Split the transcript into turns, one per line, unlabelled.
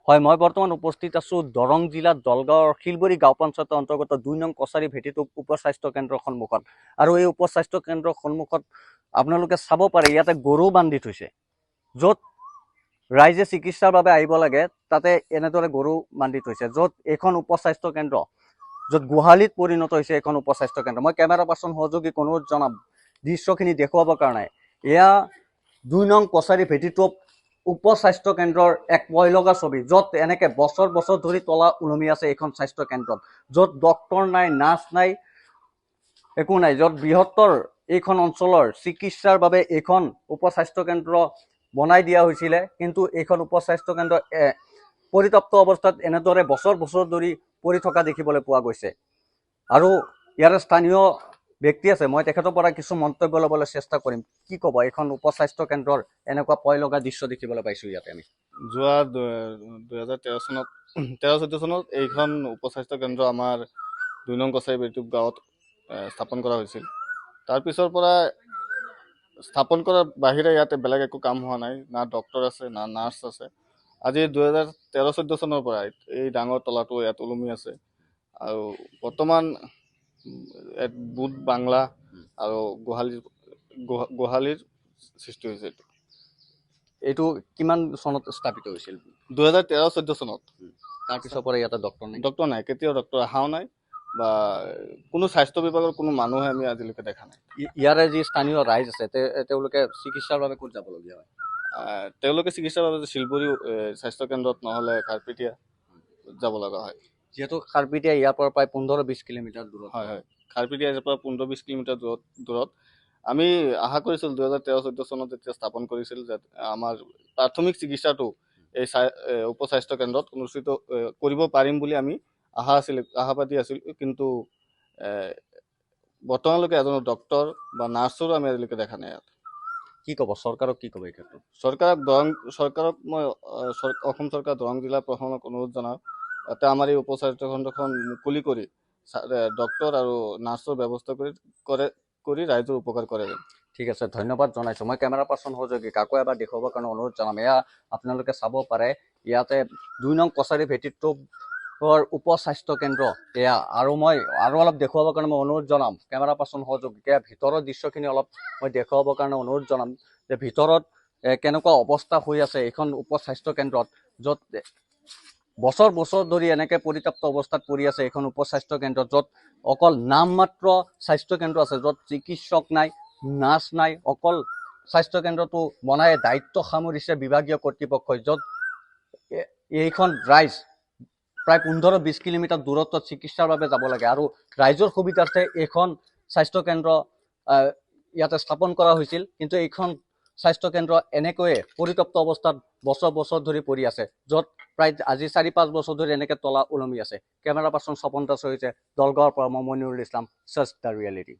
হয়, মই বৰ্তমান উপস্থিত আছোঁ দৰং জিলাৰ দলগাঁৱৰ শিলবৰী গাঁও পঞ্চায়তৰ অন্তৰ্গত ২ নং কছাৰী ভেটিটো উপস্বাস্থ্য কেন্দ্ৰৰ সন্মুখত। আৰু এই উপস্বাস্থ্য কেন্দ্ৰৰ সন্মুখত আপোনালোকে চাব পাৰে ইয়াতে গৰু বান্ধি থৈছে। য'ত ৰাইজে চিকিৎসাৰ বাবে আহিব লাগে তাতে এনেদৰে গৰু বান্ধি থৈছে। য'ত এইখন উপস্বাস্থ্য কেন্দ্ৰ, য'ত গোহালিত পৰিণত হৈছে এইখন উপস্বাস্থ্য কেন্দ্ৰ। মই কেমেৰা পাৰ্চন সহযোগীক অনুৰোধ জনাম দৃশ্যখিনি দেখুৱাবৰ কাৰণে। এয়া ২ নং কছাৰী ভেটিটো উপস্বাস্থ্য কেন্দ্ৰৰ এক ভয়লগা ছবি, য'ত এনেকে বছৰ বছৰ ধৰি তলা ওলমি আছে এইখন স্বাস্থ্য কেন্দ্ৰত, য'ত ডক্তৰ নাই, নাৰ্ছ নাই, একো নাই, য'ত বৃহত্তৰ এইখন অঞ্চলৰ চিকিৎসাৰ বাবে এইখন উপস্বাস্থ্য কেন্দ্ৰ বনাই দিয়া হৈছিলে। কিন্তু এইখন উপস্বাস্থ্য কেন্দ্ৰ পৰিত্যক্ত অৱস্থাত এনেদৰে বছৰ বছৰ ধৰি পৰি থকা দেখিবলৈ পোৱা গৈছে। আৰু ইয়াৰ স্থানীয় ব্যক্তি আছে, মই তেখেতৰ পৰা কিছু মন্তব্য ল'বলৈ চেষ্টা কৰিম। কি ক'ব, এইখন উপস্বাস্থ্য কেন্দ্ৰৰ এনেকুৱা ভয় লগা দৃশ্য দেখিবলৈ পাইছোঁ ইয়াতে আমি।
যোৱা 2013 চনত 13-14 চনত এইখন উপস্বাস্থ্য কেন্দ্ৰ আমাৰ ২ নং কছাৰী ভেটি গাঁৱত স্থাপন কৰা হৈছিল। তাৰপিছৰ পৰা স্থাপন কৰাৰ বাহিৰে ইয়াতে বেলেগ একো কাম হোৱা নাই, না ডক্তৰ আছে না নাৰ্ছ আছে। আজি 2013-14 চনৰ পৰা এই ডাঙৰ তলাটো ইয়াত ওলমি আছে। আৰু বৰ্তমান বুট বাংলা আৰু গোহালিৰ সৃষ্টি হৈছে।
এইটো কিমান চনত স্থাপিত হৈছিল?
2013-14 চনত।
তাৰপিছৰ পৰা ইয়াতে
ডক্তৰ নাই, কেতিয়াও ডক্তৰ অহাও নাই বা কোনো স্বাস্থ্য বিভাগৰ কোনো মানুহে আমি আজিলৈকে দেখা নাই।
ইয়াৰে যি স্থানীয় ৰাইজ আছে তেওঁলোকে চিকিৎসাৰ বাবে ক'ত যাবলগীয়া হয়?
তেওঁলোকে চিকিৎসাৰ বাবে শিলবৰী স্বাস্থ্য কেন্দ্ৰত নহ'লে খাৰপিটিয়া যাব লগা হয়।
যিহেতু খাৰপিটিয়া ইয়াৰ পৰা প্ৰায় 15-20 কিলোমিটাৰ দূৰত।
হয় হয়, খাৰপিটিয়া ইয়াৰ পৰা 15-20 কিলোমিটাৰ দূৰত। আমি আশা কৰিছিলোঁ 2013-14 চনত যেতিয়া স্থাপন কৰিছিল যে আমাৰ প্ৰাথমিক চিকিৎসাটো এই উপস্বাস্থ্য কেন্দ্ৰত অনুষ্ঠিত কৰিব পাৰিম বুলি আমি আশাবাদী আছিলোঁ। কিন্তু বৰ্তমানলৈকে এজন ডক্তৰ বা নাৰ্ছৰো আমি আজিলৈকে দেখা নাই ইয়াত।
কি ক'ব, চৰকাৰক কি ক'ব এই ক্ষেত্ৰত?
চৰকাৰক মই অসম চৰকাৰ দৰং জিলা প্ৰশাসনক অনুৰোধ জনাওঁ, যাতে আমাৰ এই উপস্বাস্থ্য কেন্দ্ৰখন মুকলি কৰি ডক্তৰ আৰু নাৰ্ছৰ ব্যৱস্থা কৰি ৰাইজৰ উপকাৰ কৰে।
ঠিক আছে, ধন্যবাদ জনাইছোঁ। মই কেমেৰা পাৰ্চন সহযোগীক আকৌ এবাৰ দেখুৱাবৰ কাৰণে অনুৰোধ জনাম। এয়া আপোনালোকে চাব পাৰে, ইয়াতে ২ নং কছাৰী ভেটিটো উপস্বাস্থ্য কেন্দ্ৰ এয়া। আৰু মই অলপ দেখুৱাবৰ কাৰণে মই অনুৰোধ জনাম কেমেৰা পাৰ্চন সহযোগীক। এয়া ভিতৰৰ দৃশ্যখিনি অলপ মই দেখুৱাবৰ কাৰণে অনুৰোধ জনাম যে ভিতৰত কেনেকুৱা অৱস্থা হৈ আছে এইখন উপস্বাস্থ্য কেন্দ্ৰত, য'ত বছৰ বছৰ ধৰি এনেকে পৰিত্যক্ত অৱস্থাত পৰি আছে এইখন উপস্বাস্থ্য কেন্দ্ৰ, য'ত অকল নামমাত্ৰ স্বাস্থ্য কেন্দ্ৰ আছে, য'ত চিকিৎসক নাই, নাৰ্ছ নাই। অকল স্বাস্থ্য কেন্দ্ৰটো বনাই দায়িত্ব সামৰিছে বিভাগীয় কৰ্তৃপক্ষই, য'ত এইখন ৰাইজ প্ৰায় 15-20 কিলোমিটাৰ দূৰত্বত চিকিৎসাৰ বাবে যাব লাগে। আৰু ৰাইজৰ সুবিধাৰ্থে এইখন স্বাস্থ্য কেন্দ্ৰ ইয়াতে স্থাপন কৰা হৈছিল। কিন্তু এইখন স্বাস্থ্য কেন্দ্ৰ এনেকৈয়ে পৰিত্যক্ত অৱস্থাত বছৰ বছৰ ধৰি পৰি আছে, য'ত প্ৰায় আজি 4-5 বছৰ ধৰি এনেকে তলা ওলমি আছে। কেমেৰা পাৰ্চন স্বপন দাস হৈছে দলগাঁৱৰ পৰা মই Monirul Islam, search the reality.